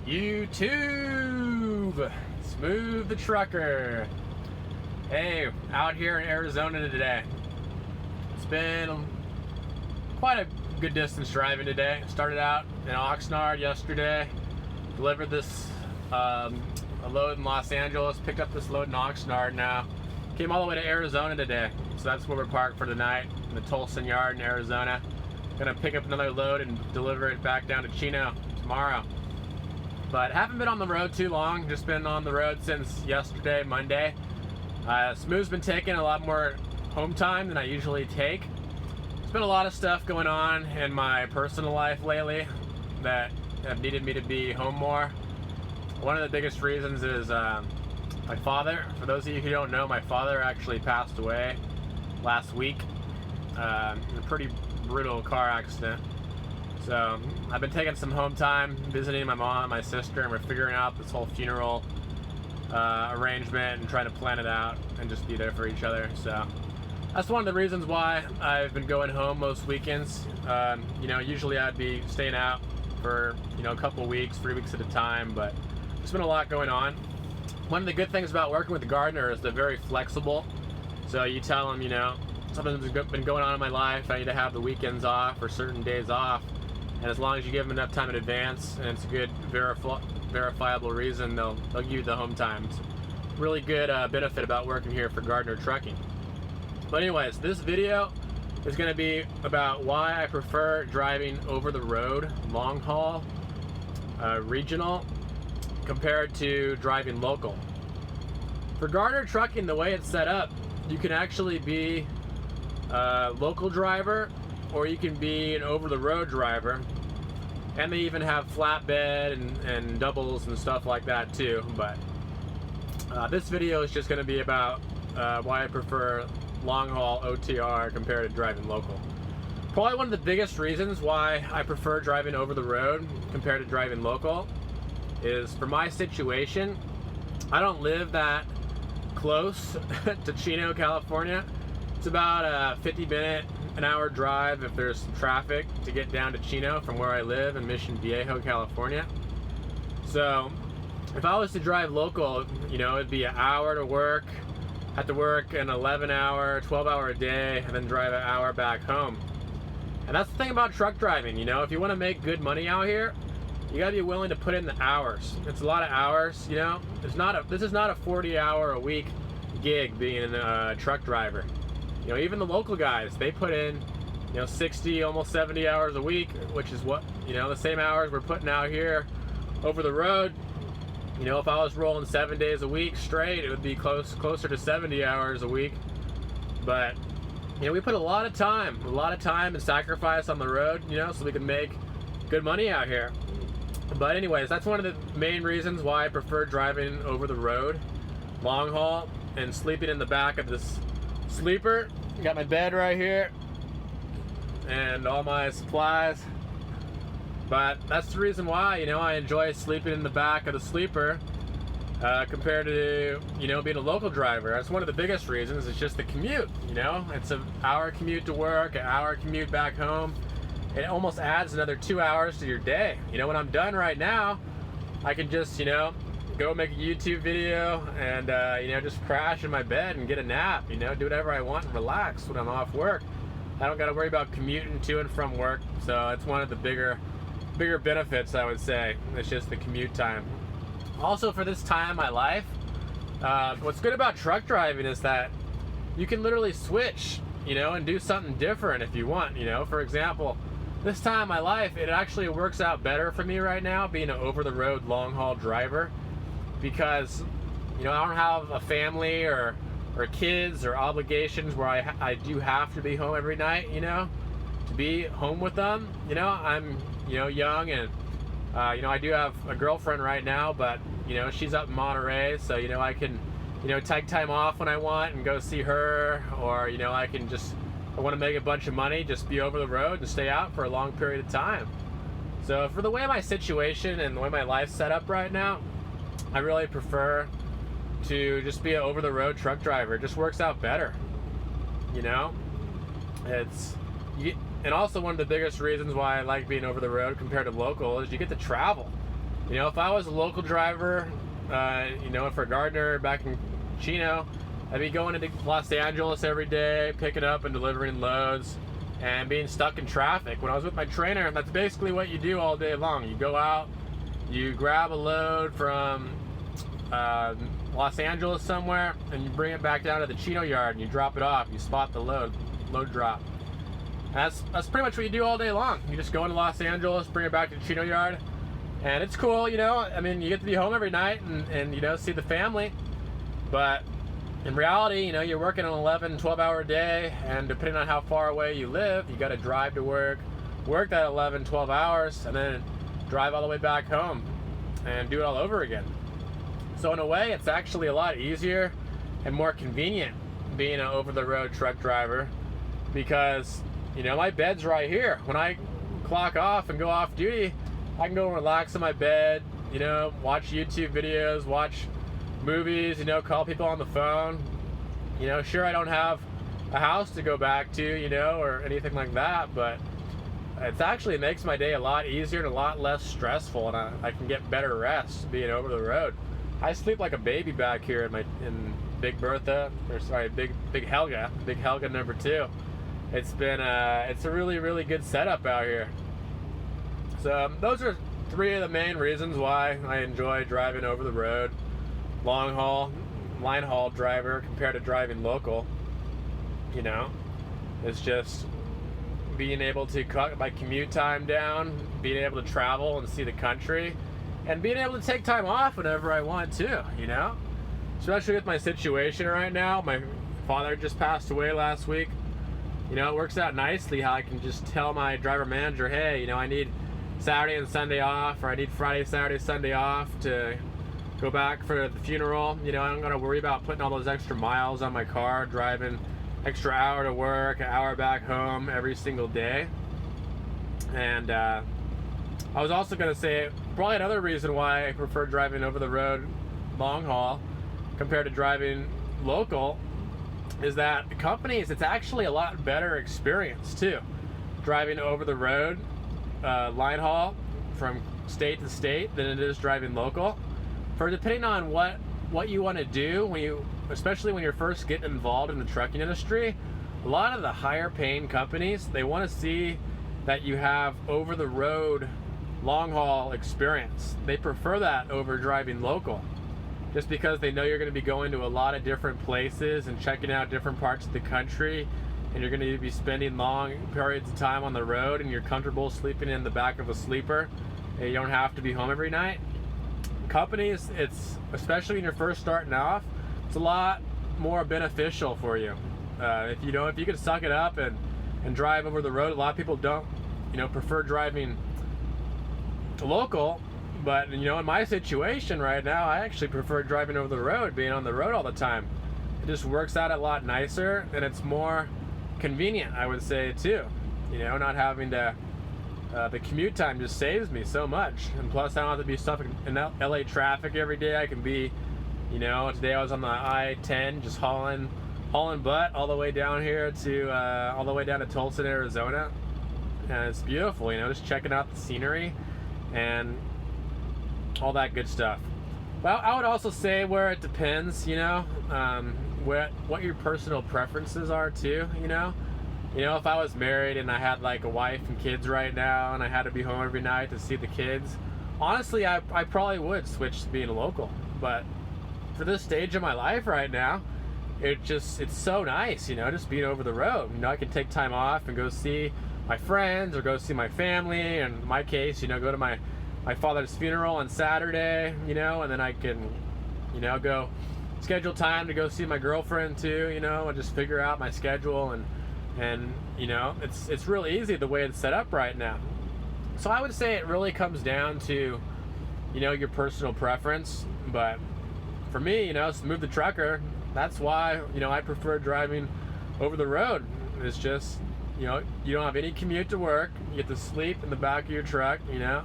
YouTube, Smooth the Trucker. Hey, out here in Arizona today. It's been quite a good distance driving today. Started out in Oxnard yesterday, delivered this a load in Los Angeles, picked up this load in Oxnard now. Came all the way to Arizona today, so that's where we're parked for the night, in the Tulsa yard in Arizona. Gonna pick up another load and deliver it back down to Chino tomorrow. But haven't been on the road too long, just been on the road since yesterday, Monday. Smooth's been taking a lot more home time than I usually take. There's been a lot of stuff going on in my personal life lately that have needed me to be home more. One of the biggest reasons is my father. For those of you who don't know, my father actually passed away last week in a pretty brutal car accident. So I've been taking some home time, visiting my mom and my sister, and we're figuring out this whole funeral arrangement and trying to plan it out and just be there for each other. So that's one of the reasons why I've been going home most weekends. Usually I'd be staying out for a couple weeks, 3 weeks at a time, but there's been a lot going on. One of the good things about working with Gardner is they're very flexible. So you tell them, something's been going on in my life, I need to have the weekends off or certain days off. And as long as you give them enough time in advance and it's a good verifiable reason, they'll give you the home time. It's really good benefit about working here for Gardner Trucking. But anyways, this video is going to be about why I prefer driving over the road, long haul, regional, compared to driving local. For Gardner Trucking, the way it's set up, you can actually be a local driver or you can be an over-the-road driver, and they even have flatbed and doubles and stuff like that too. But this video is just going to be about why I prefer long-haul OTR compared to driving local. Probably one of the biggest reasons why I prefer driving over the road compared to driving local is for my situation. I don't live that close to Chino, California. It's about a 50-minute, an hour drive if there's some traffic to get down to Chino from where I live in Mission Viejo, California. So if I was to drive local, it'd be an hour to work, have to work an 11-hour, 12-hour a day, and then drive an hour back home. And that's the thing about truck driving, if you want to make good money out here, you gotta be willing to put in the hours. It's a lot of hours, This is not a 40-hour a week gig being a truck driver. Even the local guys, they put in 60, almost 70 hours a week, which is what the same hours we're putting out here over the road. If I was rolling 7 days a week straight, it would be closer to 70 hours a week. But we put a lot of time and sacrifice on the road, so we can make good money out here. But anyways, that's one of the main reasons why I prefer driving over the road, long haul, and sleeping in the back of this sleeper. Got my bed right here and all my supplies. But that's the reason why, I enjoy sleeping in the back of the sleeper compared to, being a local driver. That's one of the biggest reasons. It's just the commute, It's an hour commute to work, an hour commute back home. It almost adds another 2 hours to your day. When I'm done right now, I can just, go make a YouTube video and, just crash in my bed and get a nap, do whatever I want and relax when I'm off work. I don't got to worry about commuting to and from work. So it's one of the bigger benefits, I would say. It's just the commute time. Also, for this time in my life, what's good about truck driving is that you can literally switch, and do something different if you want. For example, this time in my life, it actually works out better for me right now being an over-the-road long-haul driver, because I don't have a family or kids or obligations where I do have to be home every night, to be home with them. I'm young, and I do have a girlfriend right now, but she's up in Monterey, so I can take time off when I want and go see her, or I can just, if I want to make a bunch of money, just be over the road and stay out for a long period of time. So for the way my situation and the way my life's set up right now, I really prefer to just be an over-the-road truck driver. It just works out better, And also one of the biggest reasons why I like being over the road compared to local is you get to travel. You know, if I was a local driver, you know, for Gardner back in Chino, I'd be going into Los Angeles every day, picking up and delivering loads, and being stuck in traffic. When I was with my trainer, that's basically what you do all day long. You go out, you grab a load from Los Angeles somewhere, and you bring it back down to the Chino yard, and you drop it off. You spot the load drop. That's pretty much what you do all day long. You just go into Los Angeles, bring it back to the Chino yard, and it's cool, you know. I mean, you get to be home every night and you know, see the family, but in reality, you know, you're working an 11, 12-hour day, and depending on how far away you live, you got to drive to work that 11, 12 hours, and then drive all the way back home and do it all over again. So in a way, it's actually a lot easier and more convenient being an over-the-road truck driver, because, you know, my bed's right here. When I clock off and go off duty, I can go and relax in my bed, you know, watch YouTube videos, watch movies, you know, call people on the phone. You know, sure, I don't have a house to go back to, you know, or anything like that, but it makes my day a lot easier and a lot less stressful, and I can get better rest being over the road. I sleep like a baby back here in Big Bertha, or sorry, Big Helga number 2. It's a really, really good setup out here. So those are 3 of the main reasons why I enjoy driving over the road. Long haul, line haul driver compared to driving local. You know, it's just being able to cut my commute time down, being able to travel and see the country, and being able to take time off whenever I want to, you know? Especially with my situation right now. My father just passed away last week. You know, it works out nicely how I can just tell my driver manager, hey, you know, I need Saturday and Sunday off, or I need Friday, Saturday, Sunday off to go back for the funeral. You know, I don't gotta worry about putting all those extra miles on my car, driving extra hour to work, an hour back home every single day. And I was also gonna say, probably another reason why I prefer driving over the road long haul compared to driving local is that the companies, it's actually a lot better experience too. Driving over the road line haul from state to state than it is driving local. For depending on what you want to do, especially when you're first getting involved in the trucking industry, a lot of the higher paying companies, they want to see that you have over the road long haul experience. They prefer that over driving local, just because they know you're going to be going to a lot of different places and checking out different parts of the country, and you're going to be spending long periods of time on the road, and you're comfortable sleeping in the back of a sleeper, and you don't have to be home every night. Companies, it's, especially when you're first starting off, it's a lot more beneficial for you. If you can suck it up and drive over the road. A lot of people don't, you know, prefer driving local, but you know, in my situation right now, I actually prefer driving over the road, being on the road all the time. It just works out a lot nicer, and it's more convenient, I would say, too. You know, not having to the commute time just saves me so much, and plus I don't have to be stuck in LA traffic every day. I can be, you know, today I was on the I-10 just hauling butt all the way down here to all the way down to Tulsa, Arizona, and it's beautiful, you know, just checking out the scenery and all that good stuff. Well, I would also say where it depends, you know, what your personal preferences are too, you know. You know, if I was married and I had like a wife and kids right now, and I had to be home every night to see the kids, honestly, I probably would switch to being local. But for this stage of my life right now, it's so nice, you know, just being over the road. You know, I can take time off and go see my friends or go see my family. And in my case, you know, go to my father's funeral on Saturday, you know, and then I can, you know, go schedule time to go see my girlfriend too, you know, and just figure out my schedule. And you know, it's real easy the way it's set up right now. So I would say it really comes down to, you know, your personal preference. But for me, you know, Smooth the Trucker, that's why, you know, I prefer driving over the road. It's just, you know, you don't have any commute to work. You get to sleep in the back of your truck, you know,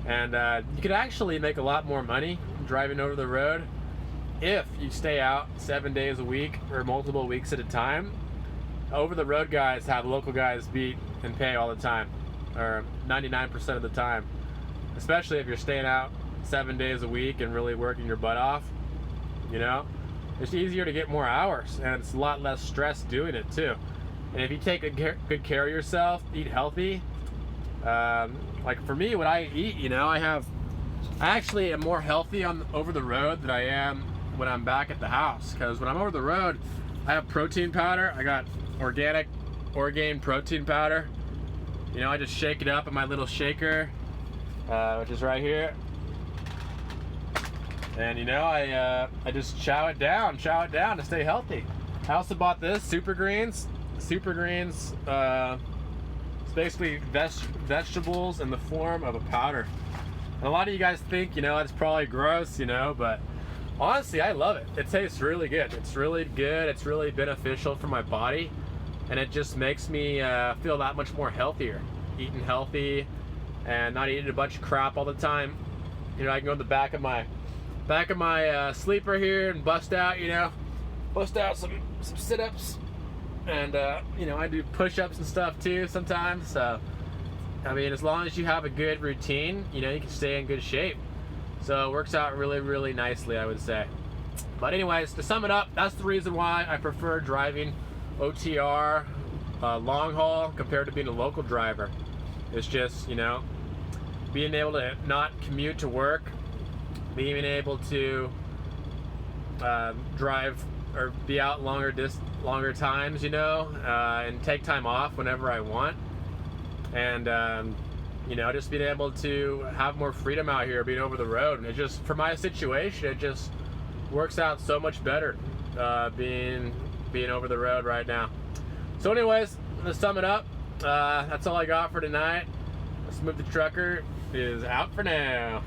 and you could actually make a lot more money driving over the road if you stay out 7 days a week or multiple weeks at a time. Over the road guys have local guys beat and pay all the time, or 99% of the time, especially if you're staying out 7 days a week and really working your butt off, you know, it's easier to get more hours, and it's a lot less stress doing it too. And if you take good care of yourself, eat healthy, like for me, what I eat, you know, I actually am more healthy over the road than I am when I'm back at the house. Because when I'm over the road, I have protein powder. I got organic Orgain protein powder. You know, I just shake it up in my little shaker, which is right here. And you know, I just chow it down to stay healthy. I also bought this Super Greens. Super Greens, it's basically vegetables in the form of a powder. And a lot of you guys think, you know, it's probably gross, you know, but honestly, I love it. It tastes really good. It's really good. It's really beneficial for my body, and it just makes me feel that much more healthier. Eating healthy and not eating a bunch of crap all the time. You know, I can go in the back of my sleeper here and bust out some sit-ups, and you know, I do push-ups and stuff too sometimes. So I mean, as long as you have a good routine, you know, you can stay in good shape. So it works out really, really nicely, I would say. But anyways, to sum it up, that's the reason why I prefer driving OTR long haul compared to being a local driver. It's just, you know, being able to not commute to work, being able to drive or be out longer times, you know, and take time off whenever I want. And you know, just being able to have more freedom out here, being over the road. And it just, for my situation, it just works out so much better being over the road right now. So anyways, to sum it up, that's all I got for tonight. Smooth the Trucker is out for now.